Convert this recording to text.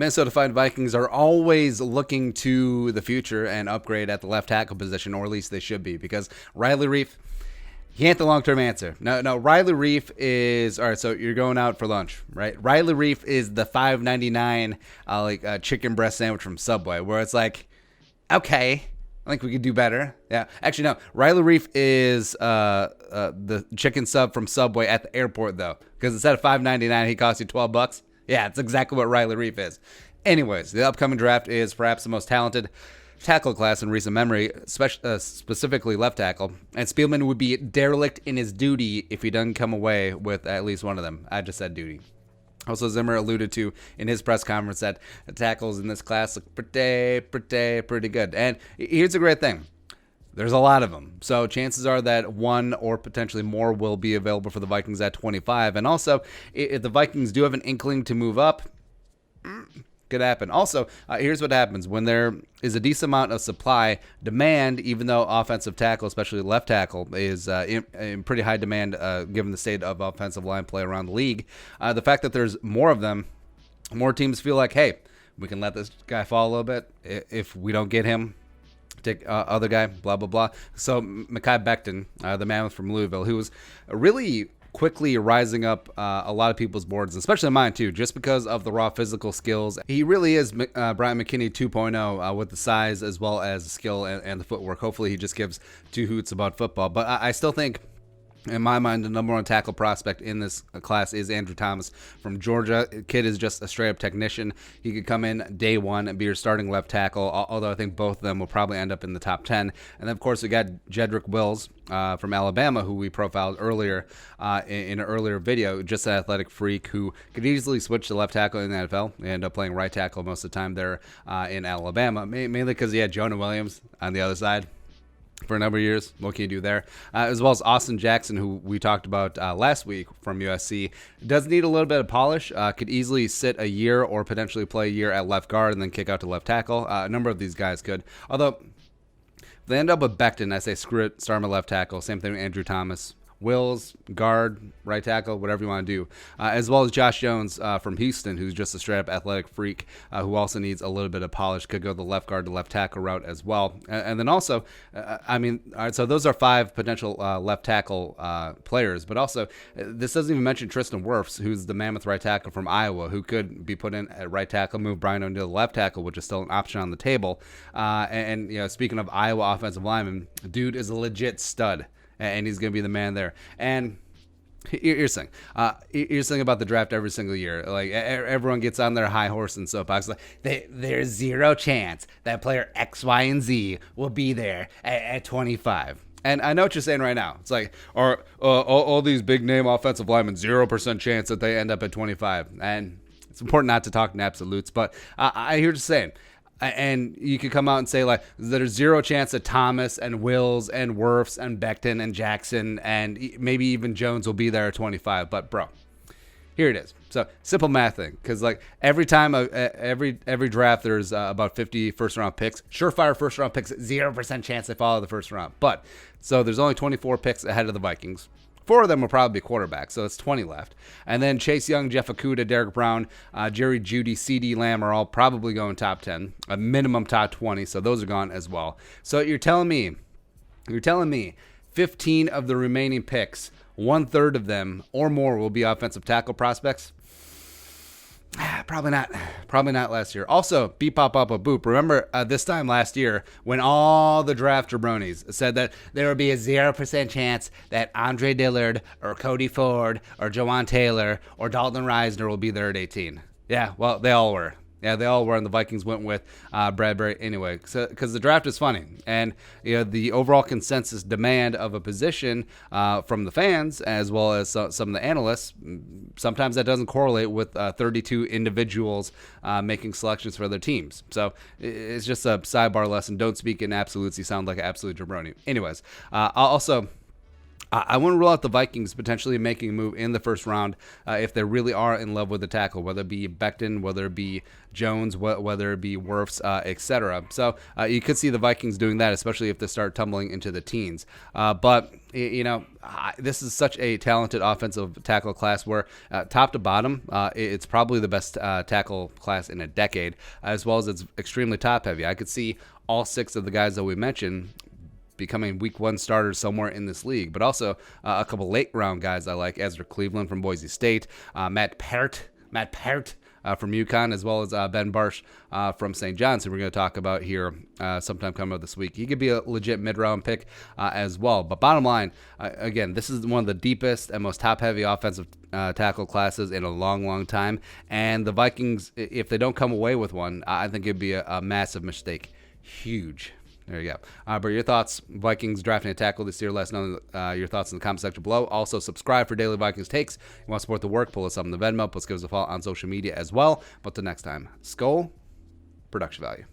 Minnesota Vikings are always looking to the future and upgrade at the left tackle position, or at least they should be, because Riley Reiff, he ain't the long-term answer. No, Riley Reiff is, all right, so you're going out for lunch, right? Riley Reiff is the $5.99 chicken breast sandwich from Subway, where it's like, okay, I think we could do better. Yeah, actually, no. Riley Reiff is the chicken sub from Subway at the airport, though, because instead of $5.99, he costs you $12. Yeah, it's exactly what Riley Reiff is. Anyways, the upcoming draft is perhaps the most talented tackle class in recent memory, specifically left tackle. And Spielman would be derelict in his duty if he doesn't come away with at least one of them. I just said duty. Also, Zimmer alluded to in his press conference that the tackles in this class look pretty good. And here's a great thing. There's a lot of them. So chances are that one or potentially more will be available for the Vikings at 25. And also, if the Vikings do have an inkling to move up, could happen. Also, here's what happens. When there is a decent amount of supply, demand, even though offensive tackle, especially left tackle, is in pretty high demand given the state of offensive line play around the league, the fact that there's more of them, more teams feel like, hey, we can let this guy fall a little bit. If we don't get him, take other guy, blah, blah, blah. So Mekhi Becton, the mammoth from Louisville, who was really quickly rising up a lot of people's boards, especially mine too, just because of the raw physical skills. He really is Brian McKinney 2.0 with the size as well as the skill and the footwork. Hopefully he just gives two hoots about football. But I still think, in my mind, the number one tackle prospect in this class is Andrew Thomas from Georgia. Kid is just a straight-up technician. He could come in day one and be your starting left tackle, although I think both of them will probably end up in the top 10. And then, of course, we got Jedrick Wills from Alabama, who we profiled earlier in an earlier video, just an athletic freak who could easily switch to left tackle in the NFL and end up playing right tackle most of the time there in Alabama, mainly because he had Jonah Williams on the other side for a number of years. What can you do there? As well as Austin Jackson, who we talked about last week from USC. Does need a little bit of polish. Could easily sit a year or potentially play a year at left guard and then kick out to left tackle. A number of these guys could. Although, if they end up with Becton, I say screw it, start him at left tackle. Same thing with Andrew Thomas. Wills, guard, right tackle, whatever you want to do. As well as Josh Jones from Houston, who's just a straight-up athletic freak, who also needs a little bit of polish. Could go the left guard to left tackle route as well. And then also, all right, so those are five potential left tackle players. But also, this doesn't even mention Tristan Wirfs, who's the mammoth right tackle from Iowa, who could be put in at right tackle, move Brian O'Neill to left tackle, which is still an option on the table. And speaking of Iowa offensive lineman, dude is a legit stud. And he's going to be the man there. And here's the thing. Here's the thing about the draft every single year. Like, everyone gets on their high horse and soapbox. Like, there's zero chance that player X, Y, and Z will be there at 25. And I know what you're saying right now. It's like, all these big-name offensive linemen, 0% chance that they end up at 25. And it's important not to talk in absolutes, but I hear what you're saying. And you could come out and say, like, there's zero chance that Thomas and Wills and Wirfs and Becton and Jackson and maybe even Jones will be there at 25. But, bro, here it is. So, simple math thing. Because, like, every time, every draft, there's about 50 first-round picks. Surefire first-round picks, 0% chance they follow the first round. But, so there's only 24 picks ahead of the Vikings. 4 of them will probably be quarterbacks, so it's 20 left. And then Chase Young, Jeff Okudah, Derek Brown, Jerry Jeudy, C.D. Lamb are all probably going top 10, a minimum top 20, so those are gone as well. So you're telling me 15 of the remaining picks, 1/3 of them or more will be offensive tackle prospects? Probably not last year. Also, beep, pop, up, a boop. Remember this time last year when all the draft jabronis said that there would be a 0% chance that Andre Dillard or Cody Ford or Jawan Taylor or Dalton Reisner will be there at 18. Yeah, well, they all were. Yeah, they all were, and the Vikings went with Bradbury anyway. Because the draft is funny, and the overall consensus demand of a position from the fans as well as some of the analysts, sometimes that doesn't correlate with 32 individuals making selections for their teams. So it's just a sidebar lesson. Don't speak in absolutes. You sound like an absolute jabroni. Anyways, I wouldn't rule out the Vikings potentially making a move in the first round if they really are in love with the tackle, whether it be Becton, whether it be Jones, whether it be Wirfs, etc. So you could see the Vikings doing that, especially if they start tumbling into the teens. But this is such a talented offensive tackle class where top to bottom, it's probably the best tackle class in a decade, as well as it's extremely top heavy. I could see all 6 of the guys that we mentioned becoming week 1 starters somewhere in this league, but also a couple late round guys I like: Ezra Cleveland from Boise State, Matt Peart from UConn, as well as Ben Barsh from St. John's, who we're going to talk about here sometime coming up this week. He could be a legit mid-round pick as well. But bottom line, again, this is one of the deepest and most top-heavy offensive tackle classes in a long, long time. And the Vikings, if they don't come away with one, I think it'd be a massive mistake. Huge. There you go. But your thoughts, Vikings drafting a tackle this year, let us know your thoughts in the comment section below. Also, subscribe for daily Vikings takes. You want to support the work, pull us up on the Venmo, plus give us a follow on social media as well. But till next time, Skull, production value.